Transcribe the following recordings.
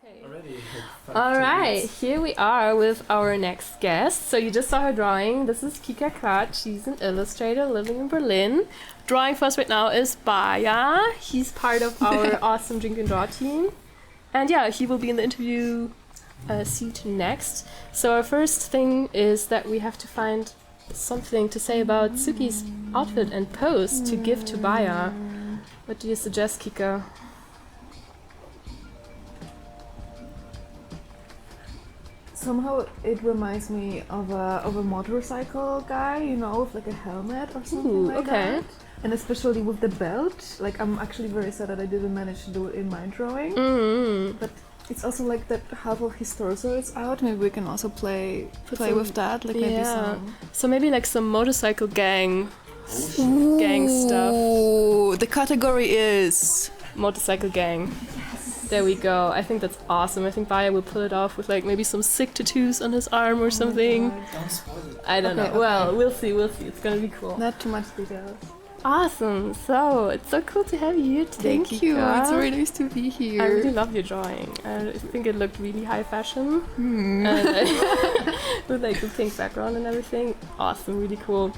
Okay. Already. All right, here we are with our next guest. So you just saw her drawing. This is Kika Klat. She's an illustrator living in Berlin. Drawing for us right now is Bayar. He's part of our awesome Drink and Draw team. And yeah, he will be in the interview seat next. So our first thing is that we have to find something to say about Tsuki's outfit and pose to give to Bayar. What do you suggest, Kika? Somehow it reminds me of a motorcycle guy, you know, with like a helmet or something like that. And especially with the belt. Like, I'm actually very sad that I didn't manage to do it in my drawing. But it's also like that half of his torso is out. Maybe we can also play with that. Like maybe some. So maybe like some motorcycle gang stuff. Ooh, the category is motorcycle gang. There we go. I think that's awesome. I think Bayar will pull it off with like maybe some sick tattoos on his arm or something. Don't spoil it. I don't know. Okay. Well, we'll see. It's gonna be cool. not too much details. Awesome. So it's so cool to have you here today. Thank you. Kika. It's very nice to be here. I really love your drawing. I think it looked really high fashion. And, with like the pink background and everything. Awesome. Really cool.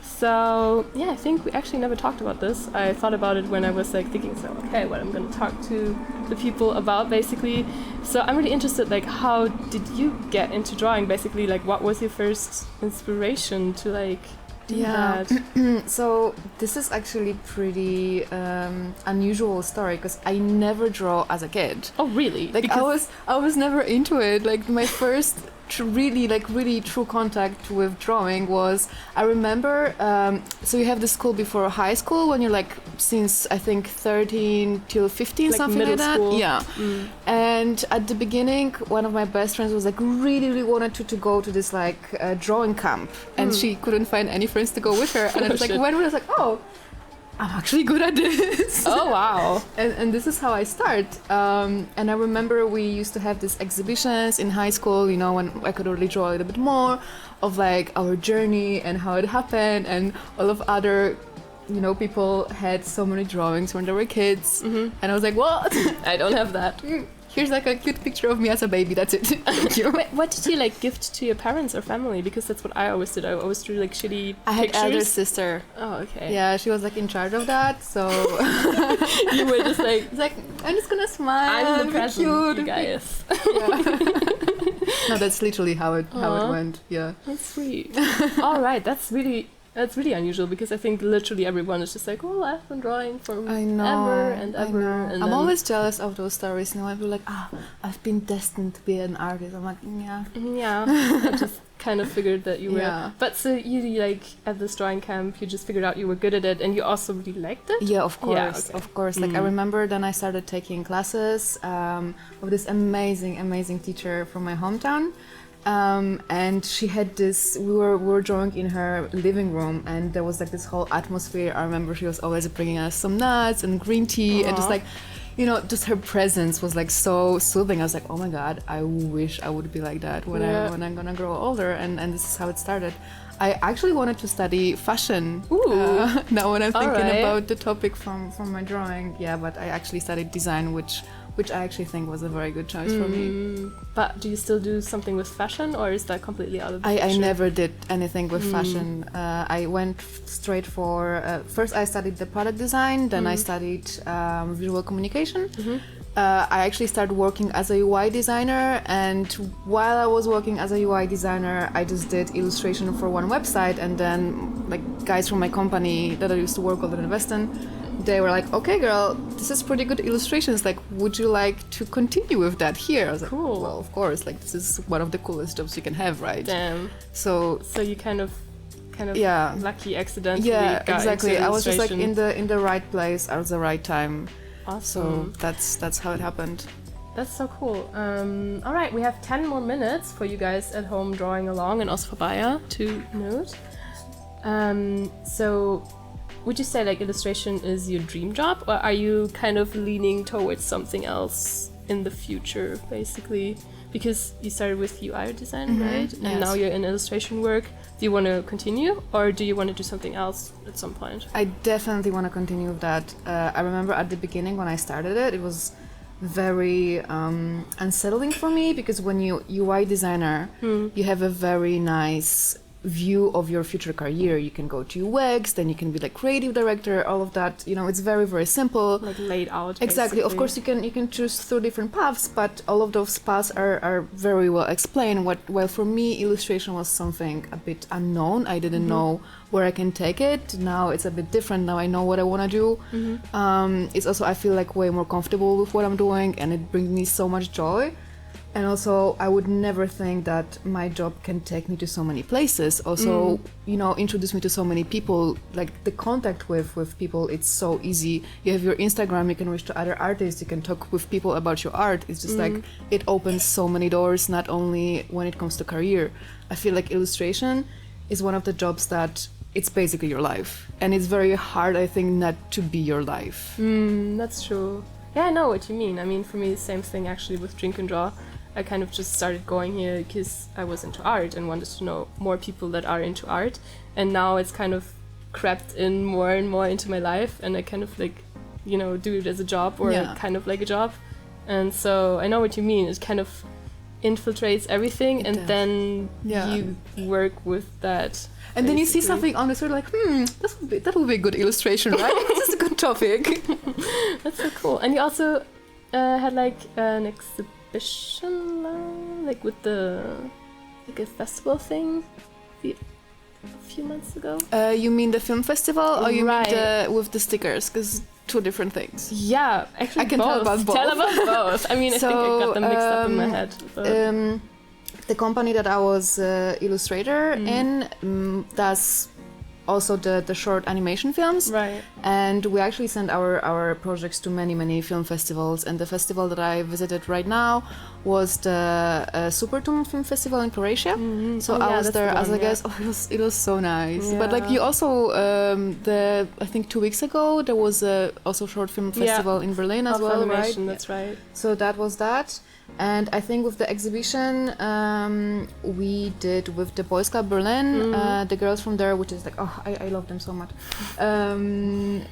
So yeah, I think we actually never talked about this. I thought about it when I was like thinking, so okay, what I'm gonna talk to the people about basically. So I'm really interested, like, how did you get into drawing? Basically, like, what was your first inspiration to like do that? So this is actually pretty unusual story because I never draw as a kid. Oh really? Like I was never into it. Like my first really true contact with drawing was, I remember, so you have the school before high school when you're like since I think 13 till 15, like something like that. School. Yeah. And at the beginning, one of my best friends was like really wanted to go to this like drawing camp, and she couldn't find any friends to go with her. And I was like, when I was like, oh, I'm actually good at this. Oh wow. And this is how I start. And I remember we used to have these exhibitions in high school, you know, when I could really draw a little bit more of like our journey and how it happened, and all of other, you know, people had so many drawings when they were kids. And I was like, what? I don't have that. Here's like a cute picture of me as a baby, that's it. Thank you. Wait, what did you like gift to your parents or family? Because that's what I always did. I always drew like shitty I had pictures. elder sister. Oh, okay. Yeah, she was like in charge of that, so You were just like, it's like, I'm just gonna smile. I'm the be present, cute. you guys. No, that's literally how it went. Yeah. That's sweet. All right, that's really unusual, because I think literally everyone is just like, oh, I've been drawing for ever and ever. And I'm always jealous of those stories. You know, I feel like, I've been destined to be an artist. I'm like, yeah. Yeah, I just kind of figured that you were. Yeah. But so you like at this drawing camp, you just figured out you were good at it, and you also really liked it? Yeah, of course, Yeah, okay. of course. Like I remember then I started taking classes of this amazing teacher from my hometown. And she had this, we were drawing in her living room, and there was like this whole atmosphere. I remember she was always bringing us some nuts and green tea. And just like, you know, just her presence was like so soothing. I was like, oh my god, I wish I would be like that when I'm gonna grow older. And this is how it started. I actually wanted to study fashion. Now when I'm thinking about the topic from my drawing, but I actually studied design, which I actually think was a very good choice for me. But do you still do something with fashion, or is that completely out of the picture? I never did anything with fashion. I went straight for, first I studied the product design, then I studied visual communication. I actually started working as a UI designer, and while I was working as a UI designer, I just did illustration for one website, and then like guys from my company that I used to work with in Weston, they were like, okay girl, this is pretty good illustrations, like would you like to continue with that here? I was like, cool. Well, of course, like this is one of the coolest jobs you can have, right? Damn. So you kind of lucky accidentally got exactly. into I was just like illustration. in the right place at the right time. Awesome. So that's how it happened. That's so cool. All right, we have 10 more minutes for you guys at home drawing along, and also for Bayar to note. So would you say like illustration is your dream job, or are you kind of leaning towards something else in the future, basically? Because you started with UI design, right? And now you're in illustration work. Do you want to continue, or do you want to do something else at some point? I definitely want to continue with that. I remember at the beginning when I started it, it was very unsettling for me, because when you UI designer, you have a very nice view of your future career. You can go to UX, then you can be like creative director, all of that. You know, it's very, very simple. Like laid out. Exactly. Basically. Of course, you can choose through different paths, but all of those paths are very well explained. While for me, illustration was something a bit unknown. I didn't know where I can take it. Now it's a bit different. Now I know what I want to do. It's also, I feel like way more comfortable with what I'm doing, and it brings me so much joy. And also, I would never think that my job can take me to so many places. Also, you know, introduce me to so many people. Like the contact with people, it's so easy. You have your Instagram, you can reach to other artists, you can talk with people about your art. It's just like, it opens so many doors, not only when it comes to career. I feel like illustration is one of the jobs that it's basically your life. And it's very hard, I think, not to be your life. That's true. Yeah, I know what you mean. I mean, for me, the same thing actually with Drink and Draw. I kind of just started going here because I was into art and wanted to know more people that are into art. And now it's kind of crept in more and more into my life, and I kind of like, you know, do it as a job or kind of like a job. And so I know what you mean. It kind of infiltrates everything, and then you work with that. And then you see something on the sort of like, that would be a good illustration, right? This is a good topic. That's so cool. And you also had like an exhibition, like with like a festival thing a few months ago. You mean the film festival, or you mean with the stickers? Because two different things. Yeah, actually, I can both. tell about both. Tell about both. I mean, I think I got them mixed up in my head. The company that I was illustrator in does also the short animation films, right? And we actually send our projects to many film festivals. And the festival that I visited right now was the Supertum Film Festival in Croatia. So I was there as a guest. Oh, it was so nice. But like you also I think 2 weeks ago there was also short film festival in Berlin as well, right? That's right. So that was that. And I think with the exhibition we did with the Boys Club Berlin, the girls from there, which is like, I love them so much.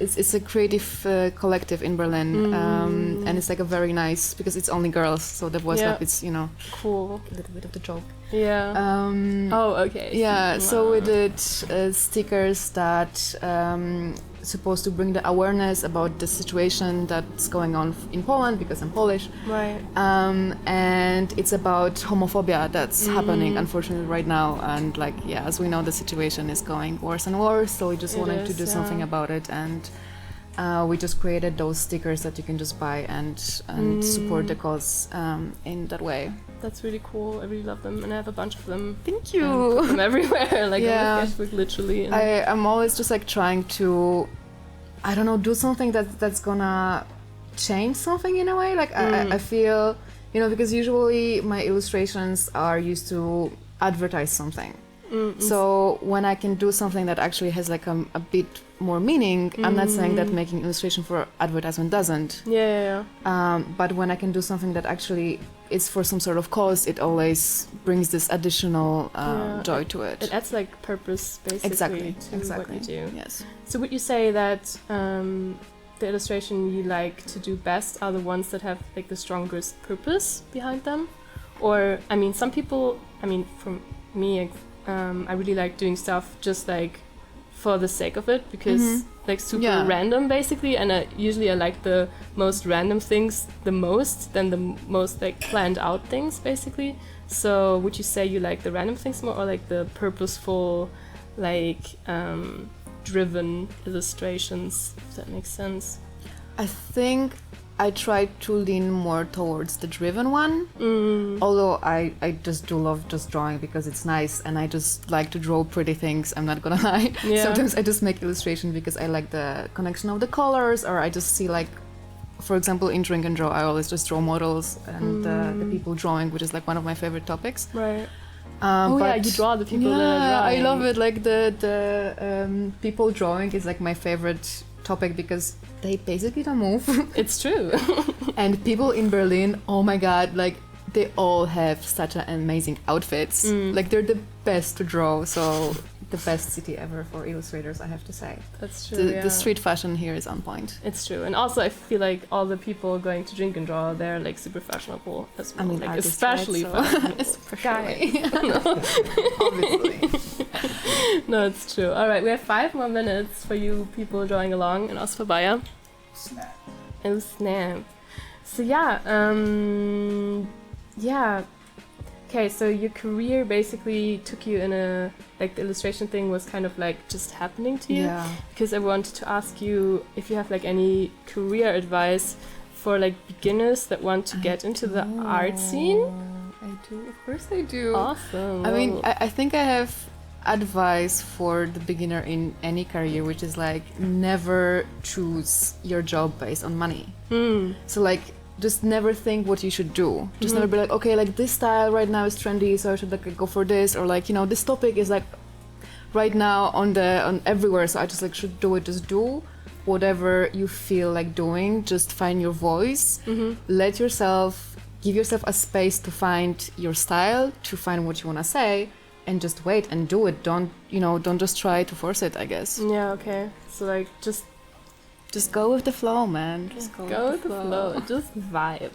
It's a creative collective in Berlin, and it's like a very nice, because it's only girls, so the Boys Club, it's, you know, cool, a little bit of the joke. Okay. Yeah, so we did stickers that supposed to bring the awareness about the situation that's going on in Poland, because I'm Polish. Right. And it's about homophobia that's happening, unfortunately, right now. And like, as we know, the situation is going worse and worse. So we just wanted to do something about it. And we just created those stickers that you can just buy and support the cause in that way. That's really cool. I really love them, and I have a bunch of them. Thank you. Put them everywhere, like on my sketchbook, literally. And I'm always just like trying to, I don't know, do something that's gonna change something in a way. Like I feel, you know, because usually my illustrations are used to advertise something. So when I can do something that actually has like a bit more meaning, I'm not saying that making illustration for advertisement doesn't. But when I can do something that actually is for some sort of cause, it always brings this additional joy to it. It adds like purpose, basically, to what you do. Yes. So would you say that the illustration you like to do best are the ones that have like the strongest purpose behind them? Or, I mean, some people, I mean, for me, I really like doing stuff just like for the sake of it, because like super random basically, and usually I like the most random things the most than the most like planned out things basically. So would you say you like the random things more, or like the purposeful, like driven illustrations, if that makes sense? I think I try to lean more towards the driven one, although I just do love just drawing because it's nice, and I just like to draw pretty things, I'm not gonna lie. Sometimes I just make illustration because I like the connection of the colors, or I just see like, for example, in Drink and Draw, I always just draw models and the people drawing, which is like one of my favorite topics. Right. But you draw the people that are drawing. I love it. Like the people drawing is like my favorite topic because they basically don't move. It's true. And people in Berlin, oh my god, like they all have such an amazing outfits. Like they're the best to draw. So the best city ever for illustrators, I have to say. That's true. The street fashion here is on point. It's true, and also I feel like all the people going to drink and draw, they're like super fashionable as well. I mean, like artists, especially right? fashion Obviously. No, it's true. All right, we have 5 more minutes for you people drawing along, and also for Bayar. Snap. Oh snap! So yeah, Okay, so your career basically took you in a, like the illustration thing was kind of like just happening to you. Yeah. Because I wanted to ask you if you have like any career advice for like beginners that want to get into the art scene. I do, of course I do. Awesome. I mean, I think I have advice for the beginner in any career, which is like never choose your job based on money. So like just never think what you should do. Just never be like, okay, like this style right now is trendy, so I should like go for this, or like, you know, this topic is like right now on everywhere, so I just like should do it. Just do whatever you feel like doing. Just find your voice. Give yourself a space to find your style, to find what you want to say, and just wait and do it. Don't just try to force it, I guess. Yeah, okay. So like just go with the flow, man. Just go with the flow. Just vibe.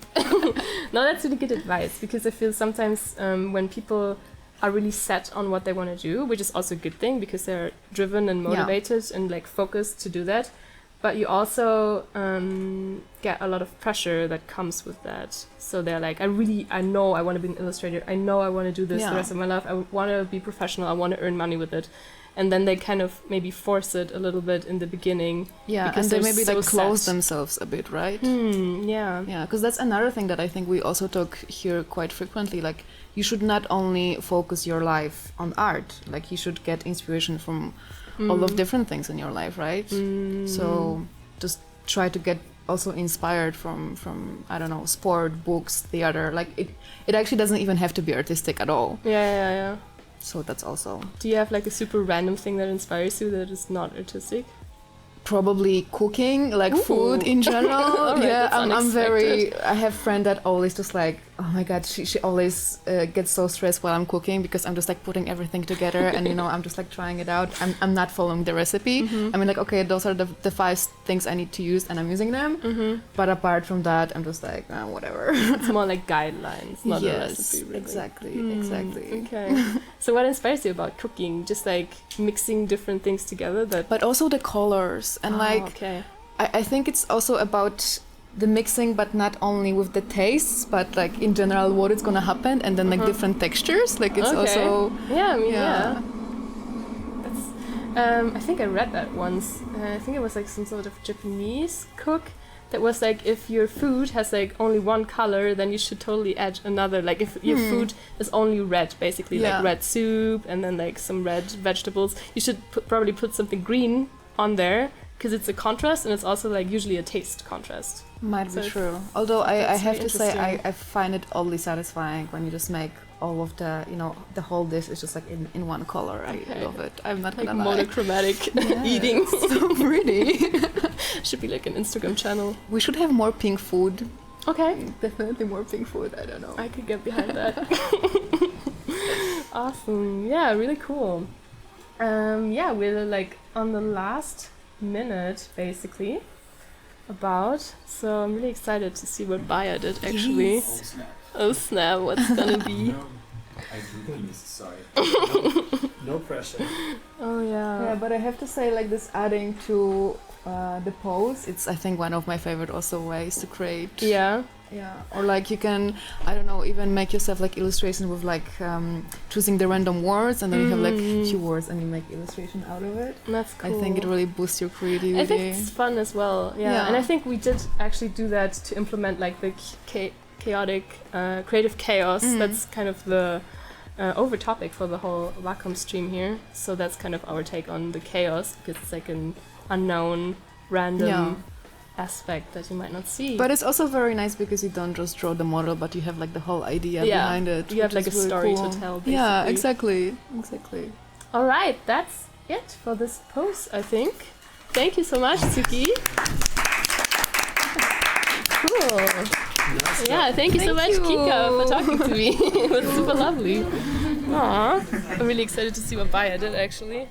No, that's really good advice, because I feel sometimes when people are really set on what they want to do, which is also a good thing because they're driven and motivated and like focused to do that, but you also get a lot of pressure that comes with that. So they're like, I know I want to be an illustrator. I know I want to do this the rest of my life. I want to be professional. I want to earn money with it. And then they kind of maybe force it a little bit in the beginning. Yeah, and they maybe like close themselves a bit, right? Yeah. Yeah, because that's another thing that I think we also talk here quite frequently. Like, you should not only focus your life on art. Like, you should get inspiration from all of different things in your life, right? So just try to get also inspired from I don't know, sport, books, theater. Like, it actually doesn't even have to be artistic at all. Yeah. So that's also... Do you have like a super random thing that inspires you that is not artistic? Probably cooking, like food in general. Right, I have a friend that always just like, oh my god, she always gets so stressed while I'm cooking because I'm just like putting everything together and I'm just like trying it out. I'm not following the recipe. I mean, like, okay, those are the 5 things I need to use and I'm using them. But apart from that, I'm just like, whatever. It's more like guidelines, not a recipe. Really. Exactly. Okay. So what inspires you about cooking? Just like mixing different things together? But also the colors. And I think it's also about the mixing, but not only with the tastes, but like in general what is gonna happen, and then like different textures. Like it's also That's I think I read that once. I think it was like some sort of Japanese cook that was like, if your food has like only one color, then you should totally add another. Like if your food is only red, basically like red soup and then like some red vegetables, you should probably put something green on there, because it's a contrast and it's also like usually a taste contrast. Might be true. Although I have to say I find it oddly satisfying when you just make all of the, the whole dish is just like in one color. I love it. I'm not like gonna lie. Monochromatic eating. So pretty. Should be like an Instagram channel. We should have more pink food. Okay. Definitely more pink food. I don't know. I could get behind that. Awesome. Yeah, really cool. We're like on the last minute basically so I'm really excited to see what Bayar did actually. Oh snap, what's gonna be? I do these, sorry. No pressure. Oh yeah, but I have to say, like, this adding to the pose, it's I think one of my favorite also ways to create. Or like you can, I don't know, even make yourself like illustration with like choosing the random words, and then you have like few words and you make illustration out of it. That's cool. I think it really boosts your creativity. I think it's fun as well. Yeah. And I think we did actually do that to implement like the chaotic creative chaos. That's kind of the over topic for the whole Wacom stream here. So that's kind of our take on the chaos, because it's like an unknown random aspect that you might not see. But it's also very nice because you don't just draw the model, but you have like the whole idea behind it. You have like a really story cool to tell, basically. Yeah, exactly. All right, that's it for this post, I think. Thank you so much, Tsuki. Cool. Nice. Yeah, thank you so much, Kika, for talking to me. It was super lovely. Aw, I'm really excited to see what Bayar did actually.